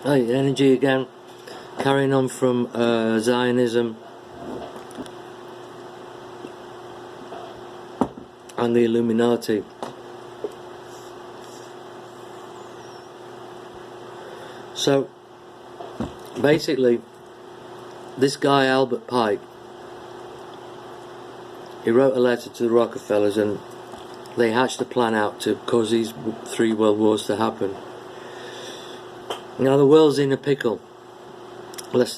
Hey, energy again. Carrying on from Zionism and the Illuminati. So, basically, this guy Albert Pike, he wrote a letter to the Rockefellers, and they hatched a plan out to cause these 3 world wars to happen. Now the world's in a pickle. Let's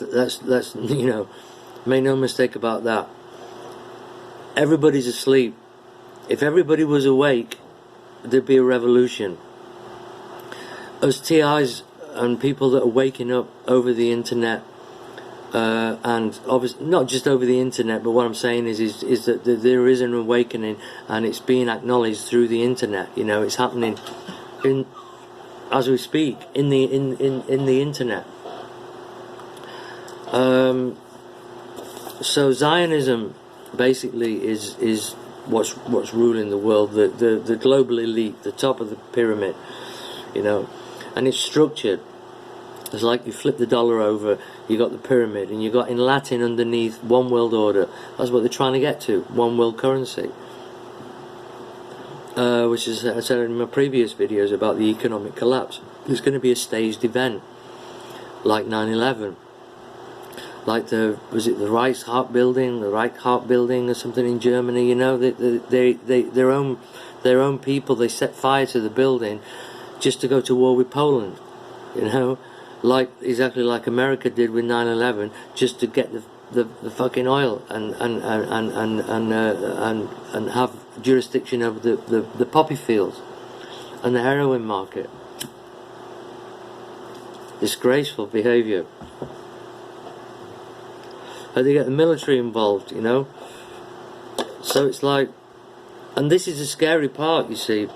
make no mistake about that. Everybody's asleep. If everybody was awake, there'd be a revolution. Us TIs and people that are waking up over the internet, and obviously not just over the internet, but what I'm saying is that there is an awakening, and it's being acknowledged through the internet. It's happening as we speak in the internet. So Zionism basically is what's ruling the world, the global elite, the top of the pyramid, and it's structured. It's like you flip the dollar over, you got the pyramid, and you got in Latin underneath one world order. That's what they're trying to get to, one world currency. Which is, I said in my previous videos about the economic collapse. There's going to be a staged event, like 9/11, like the Reichshaus building or something in Germany. Their own people, they set fire to the building just to go to war with Poland. Exactly like America did with 9/11, just to get the fucking oil and have jurisdiction over the poppy fields and the heroin market. Disgraceful behaviour. And they get the military involved, So it's like, and this is the scary part, you see.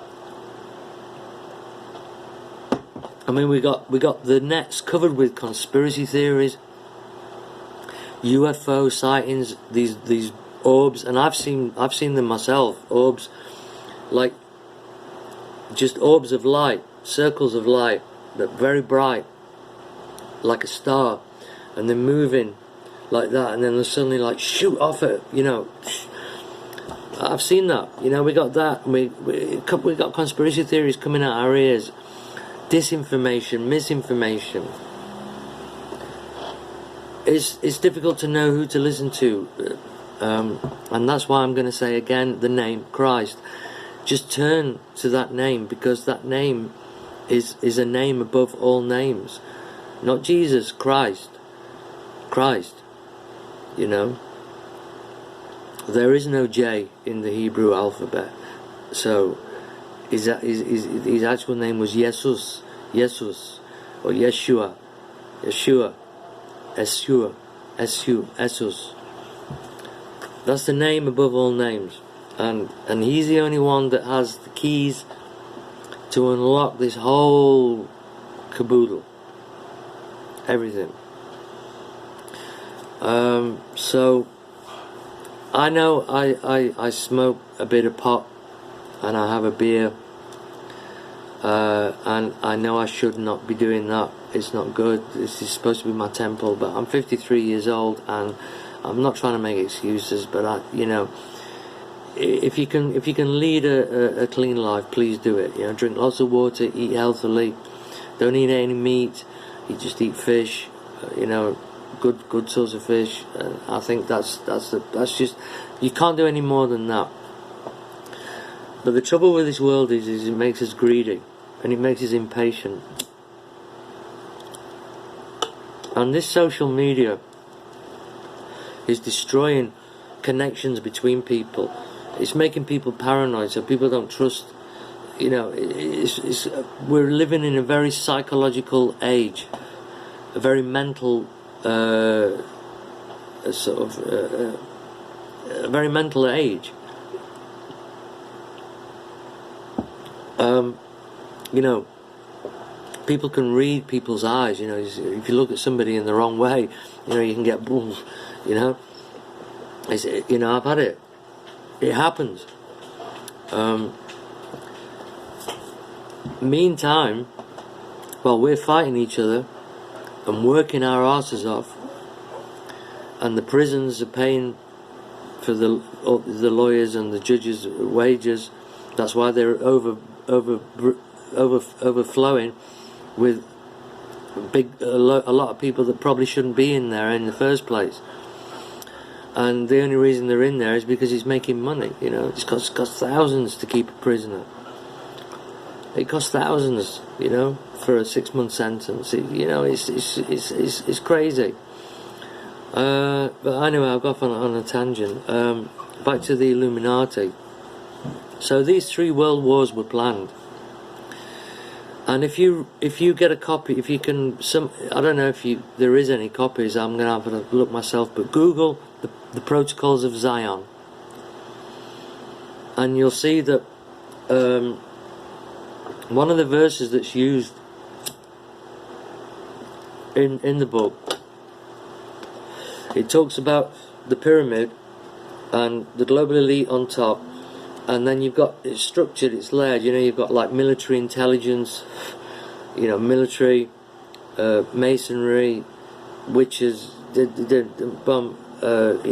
I mean, we got the nets covered with conspiracy theories, UFO sightings, these orbs, and I've seen them myself. Orbs, like just orbs of light, circles of light, but very bright, like a star, and they're moving like that, and then they suddenly like shoot off it. I've seen that. We got that. We got conspiracy theories coming out our ears, disinformation, misinformation. It's difficult to know who to listen to, and that's why I'm going to say again the name Christ. Just turn to that name, because that name is a name above all names. Not Jesus, Christ. There is no J in the Hebrew alphabet, so his actual name was Jesus, or Yeshua. Jesus. That's the name above all names, and he's the only one that has the keys to unlock this whole caboodle, everything. So I know I smoke a bit of pot and I have a beer, and I know I should not be doing that. It's not good. This is supposed to be my temple, but I'm 53 years old and I'm not trying to make excuses, but if you can lead a clean life, please do it. Drink lots of water, eat healthily, don't eat any meat, you just eat fish, good source of fish. I think that's just, you can't do any more than that. But the trouble with this world is it makes us greedy, and it makes us impatient. And this social media is destroying connections between people. It's making people paranoid, so people don't trust. We're living in a very psychological age, a very mental, a very mental age. People can read people's eyes. If you look at somebody in the wrong way, you can get bulls. I've had it. It happens. Meantime, while we're fighting each other, and working our asses off, and the prisons are paying for the lawyers and the judges' wages. That's why they're overflowing with a lot of people that probably shouldn't be in there in the first place. And the only reason they're in there is because he's making money. You know, it costs thousands to keep a prisoner. It costs thousands, you know, for a 6-month sentence. You know, it's crazy. But anyway, I've got on a tangent. Back to the Illuminati. So these 3 world wars were planned. And if you get a copy, if you can, I don't know if there is any copies. I'm gonna have to look myself. But Google the Protocols of Zion, and you'll see that one of the verses that's used in the book, it talks about the pyramid and the global elite on top, and then you've got, it's structured, it's layered, you know, you've got like military intelligence, you know, military, masonry, witches, you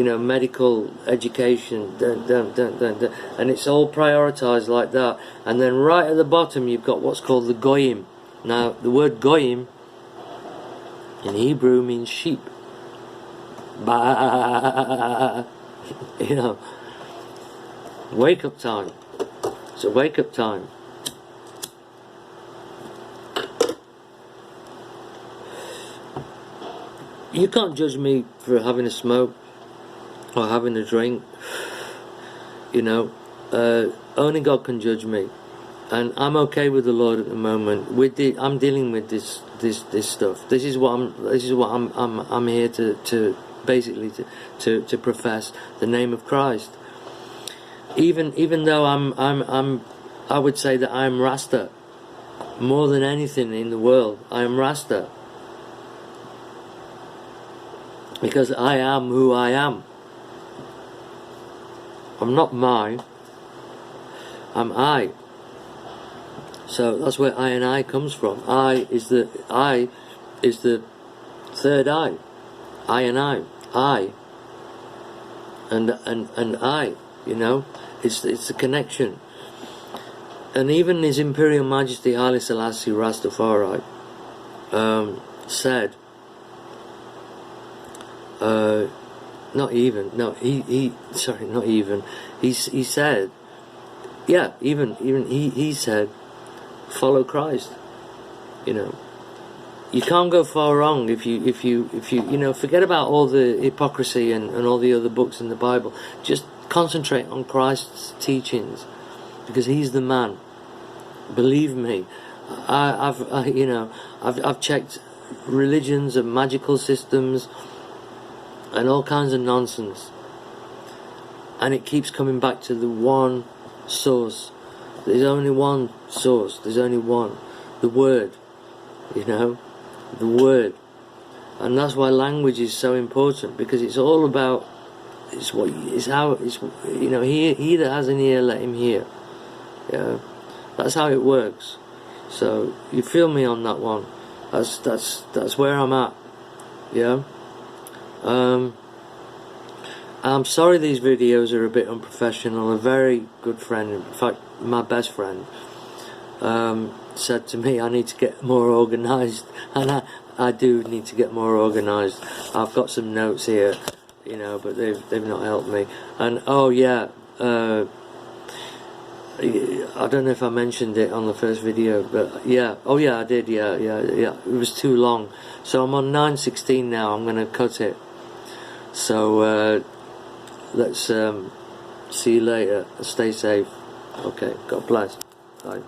know, medical education, and it's all prioritized like that. And then right at the bottom you've got what's called the goyim. Now the word goyim in Hebrew means sheep. Bah, you know, wake up time. It's a wake up time. You can't judge me for having a smoke or having a drink. You know, only God can judge me, and I'm okay with the Lord at the moment. I'm dealing with this stuff. This is what I'm here to basically to profess the name of Christ. Even though I would say that I'm Rasta more than anything in the world. I am Rasta. Because I am who I am. I'm not mine. I'm I. So that's where I and I comes from. I is the third eye. I and I. I. And I. You know, it's a connection. And even His Imperial Majesty Haile Selassie Rastafari said. He said, yeah, even he said, follow Christ. You know, you can't go far wrong if you you know, forget about all the hypocrisy and all the other books in the Bible. Just concentrate on Christ's teachings, because He's the man. Believe me, I've checked religions and magical systems and all kinds of nonsense, and it keeps coming back to the one source. There's only one source. There's only one, the Word. You know, the Word, and that's why language is so important, because it's all about. It's how. It's, you know, he that has an ear, let him hear. Yeah, that's how it works. So you feel me on that one. That's where I'm at. Yeah. I'm sorry these videos are a bit unprofessional. A very good friend, in fact my best friend, said to me I need to get more organised, and I do need to get more organised. I've got some notes here, you know, but they've not helped me. And oh yeah, I don't know if I mentioned it on the first video, but yeah, oh yeah, I did, yeah, it was too long. So I'm on 9:16 now. I'm going to cut it. So let's see you later. Stay safe. Okay, God bless. Bye.